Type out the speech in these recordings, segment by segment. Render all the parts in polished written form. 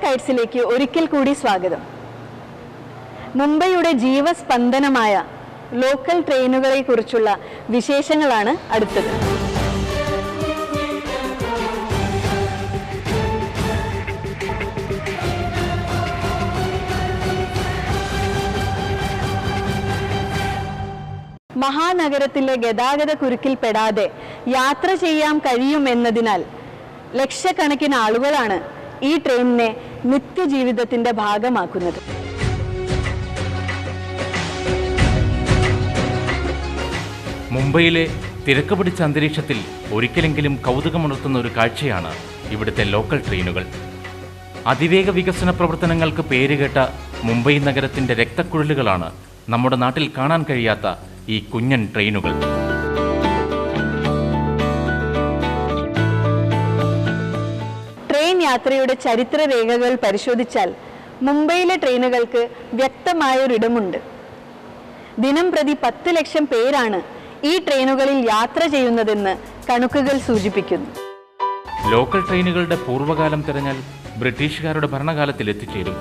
കൈറ്റ്സിലേക്ക് ഒരിക്കൽ കൂടി സ്വാഗതം. മുംബൈയുടെ ജീവസ്പന്ദനമായ ലോക്കൽ ട്രെയിനുകളെ കുറിച്ചുള്ള വിശേഷങ്ങളാണ് അടുത്തത്. മഹാനഗരത്തിലെ ഗതാഗത കുരുക്കിൽപ്പെടാതെ യാത്ര ചെയ്യാൻ കഴിയുമെന്നതിനാൽ ലക്ഷക്കണക്കിന് ആളുകളാണ് ഈ ട്രെയിനിനെ നിത്യജീവിതത്തിന്റെ ഭാഗമാക്കുന്നത്. മുംബൈയിലെ തിരക്ക് പിടിച്ച അന്തരീക്ഷത്തിൽ ഒരിക്കലെങ്കിലും കൗതുകമുണർത്തുന്ന ഒരു കാഴ്ചയാണ് ഇവിടുത്തെ ലോക്കൽ ട്രെയിനുകൾ. അതിവേഗ വികസന പ്രവർത്തനങ്ങൾക്ക് പേരുകേട്ട മുംബൈ നഗരത്തിന്റെ രക്തക്കുഴലുകളാണ് നമ്മുടെ നാട്ടിൽ കാണാൻ കഴിയാത്ത ഈ കുഞ്ഞൻ ട്രെയിനുകൾ. ട്രെയിൻ യാത്രയുടെ ചരിത്ര രേഖകൾ പരിശോധിച്ചാൽ മുംബൈയിലെ ട്രെയിനുകൾക്ക് വ്യക്തമായൊരിടമുണ്ട്. ദിനം പ്രതി 10 ലക്ഷം പേരാണ് ഈ ട്രെയിനുകളിൽ യാത്ര ചെയ്യുന്നതെന്ന് കണക്കുകൾ സൂചിപ്പിക്കുന്നു. ലോക്കൽ ട്രെയിനുകളുടെ പൂർവ്വകാലം തിരഞ്ഞാൽ ബ്രിട്ടീഷുകാരുടെ ഭരണകാലത്തിൽ എത്തിച്ചേരും.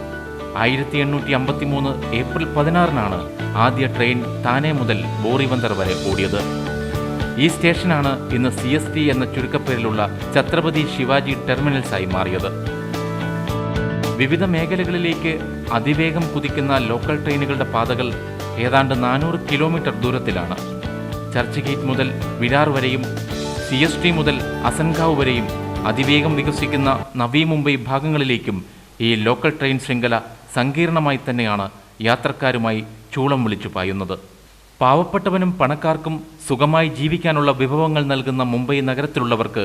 1853 ഏപ്രിൽ 16 ആദ്യ ട്രെയിൻ താനെ മുതൽ ബോറിബന്ദർ വരെ ഓടിയത്. ഈ സ്റ്റേഷനാണ് ഇന്ന് CST എന്ന ചുരുക്കപ്പേരിലുള്ള ഛത്രപതി ശിവാജി ടെർമിനൽസായി മാറിയത്. വിവിധ മേഖലകളിലേക്ക് അതിവേഗം കുതിക്കുന്ന ലോക്കൽ ട്രെയിനുകളുടെ പാതകൾ ഏതാണ്ട് 400 കിലോമീറ്റർ ദൂരത്തിലാണ്. ചർച്ച് ഗേറ്റ് മുതൽ വിരാർ വരെയും CST മുതൽ അസൻഗാവ് വരെയും അതിവേഗം വികസിക്കുന്ന നവി മുംബൈ ഭാഗങ്ങളിലേക്കും ഈ ലോക്കൽ ട്രെയിൻ ശൃംഖല സങ്കീർണമായി തന്നെയാണ് യാത്രക്കാരുമായി ചൂളം വിളിച്ചു പായുന്നത്. പാവപ്പെട്ടവനും പണക്കാർക്കും സുഖമായി ജീവിക്കാനുള്ള വിഭവങ്ങൾ നൽകുന്ന മുംബൈ നഗരത്തിലുള്ളവർക്ക്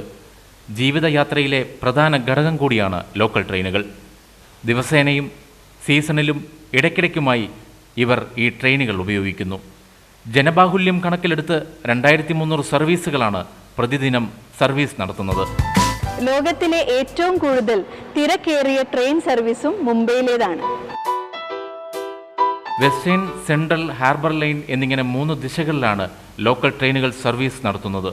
ജീവിതയാത്രയിലെ പ്രധാന ഘടകം കൂടിയാണ് ലോക്കൽ ട്രെയിനുകൾ. ദിവസേനയും സീസണിലും ഇടയ്ക്കിടയ്ക്കുമായി ഇവർ ഈ ട്രെയിനുകൾ ഉപയോഗിക്കുന്നു. ജനബാഹുല്യം കണക്കിലെടുത്ത് 2300 സർവീസുകളാണ് പ്രതിദിനം സർവീസ് നടത്തുന്നത്. ലോകത്തിലെ ഏറ്റവും കൂടുതൽ തിരക്കേറിയ ട്രെയിൻ സർവീസും മുംബൈയിലേതാണ്. വെസ്റ്റേൺ, സെൻട്രൽ, ഹാർബർ ലൈൻ എന്നിങ്ങനെ 3 ദിശകളിലാണ് ലോക്കൽ ട്രെയിനുകൾ സർവീസ് നടത്തുന്നത്.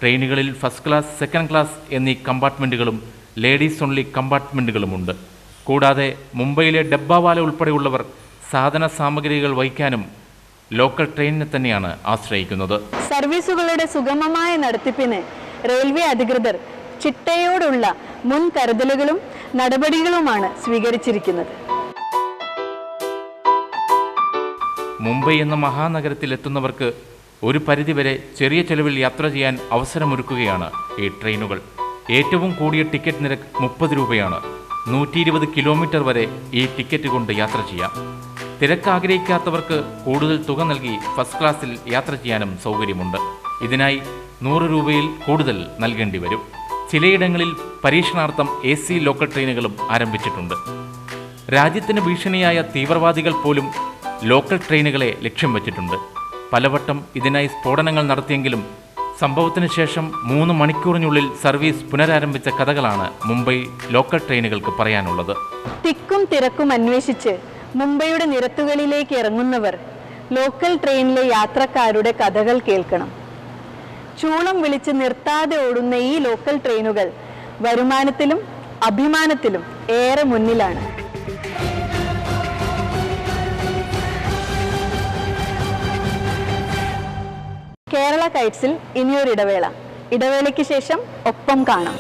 ട്രെയിനുകളിൽ ഫസ്റ്റ് ക്ലാസ്, സെക്കൻഡ് ക്ലാസ് എന്നീ കമ്പാർട്ട്മെൻറ്റുകളും ലേഡീസ് ഓൺലി കമ്പാർട്ട്മെൻറ്റുകളുമുണ്ട്. കൂടാതെ മുംബൈയിലെ ഡബ്ബാവാല ഉൾപ്പെടെയുള്ളവർ സാധന സാമഗ്രികൾ വഹിക്കാനും ലോക്കൽ ട്രെയിനിനെ തന്നെയാണ് ആശ്രയിക്കുന്നത്. സർവീസുകളുടെ സുഗമമായ നടത്തിപ്പിന് റെയിൽവേ അധികൃതർ ചിട്ടയോടുള്ള മുൻകരുതലുകളും നടപടികളുമാണ് സ്വീകരിച്ചിരിക്കുന്നത്. മുംബൈ എന്ന മഹാനഗരത്തിൽ എത്തുന്നവർക്ക് ഒരു പരിധിവരെ ചെറിയ ചെലവിൽ യാത്ര ചെയ്യാൻ അവസരമൊരുക്കുകയാണ് ഈ ട്രെയിനുകൾ. ഏറ്റവും കൂടിയ ടിക്കറ്റ് നിരക്ക് 30 രൂപയാണ്. 120 കിലോമീറ്റർ വരെ ഈ ടിക്കറ്റ് കൊണ്ട് യാത്ര ചെയ്യാം. തിരക്ക് ആഗ്രഹിക്കാത്തവർക്ക് കൂടുതൽ തുക നൽകി ഫസ്റ്റ് ക്ലാസ്സിൽ യാത്ര ചെയ്യാനും സൗകര്യമുണ്ട്. ഇതിനായി 100 രൂപയിൽ കൂടുതൽ നൽകേണ്ടി വരും. ചിലയിടങ്ങളിൽ പരീക്ഷണാർത്ഥം AC ലോക്കൽ ട്രെയിനുകളും ആരംഭിച്ചിട്ടുണ്ട്. രാജ്യത്തിന് ഭീഷണിയായ തീവ്രവാദികൾ പോലും ലോക്കൽ ട്രെയിനുകളെ ലക്ഷ്യം വച്ചിട്ടുണ്ട്. പലവട്ടം ഇതിനായി സ്ഫോടനങ്ങൾ നടത്തിയെങ്കിലും സംഭവത്തിന് ശേഷം 3 മണിക്കൂറിനുള്ളിൽ സർവീസ് പുനരാരംഭിച്ച കഥകളാണ് മുംബൈ ലോക്കൽ ട്രെയിനുകൾക്ക് പറയാനുള്ളത്. തിക്കും തിരക്കും അന്വേഷിച്ച് മുംബൈയുടെ നിരത്തുകളിലേക്ക് ഇറങ്ങുന്നവർ ലോക്കൽ ട്രെയിനിലെ യാത്രക്കാരുടെ കഥകൾ കേൾക്കണം. ചൂളം വിളിച്ച് നിർത്താതെ ഓടുന്ന ഈ ലോക്കൽ ട്രെയിനുകൾ വരുമാനത്തിലും അഭിമാനത്തിലും ഏറെ മുന്നിലാണ്. കേരള കൈറ്റ്സിൽ ഇനിയൊരു ഇടവേളയ്ക്ക് ശേഷം ഒപ്പം കാണാം.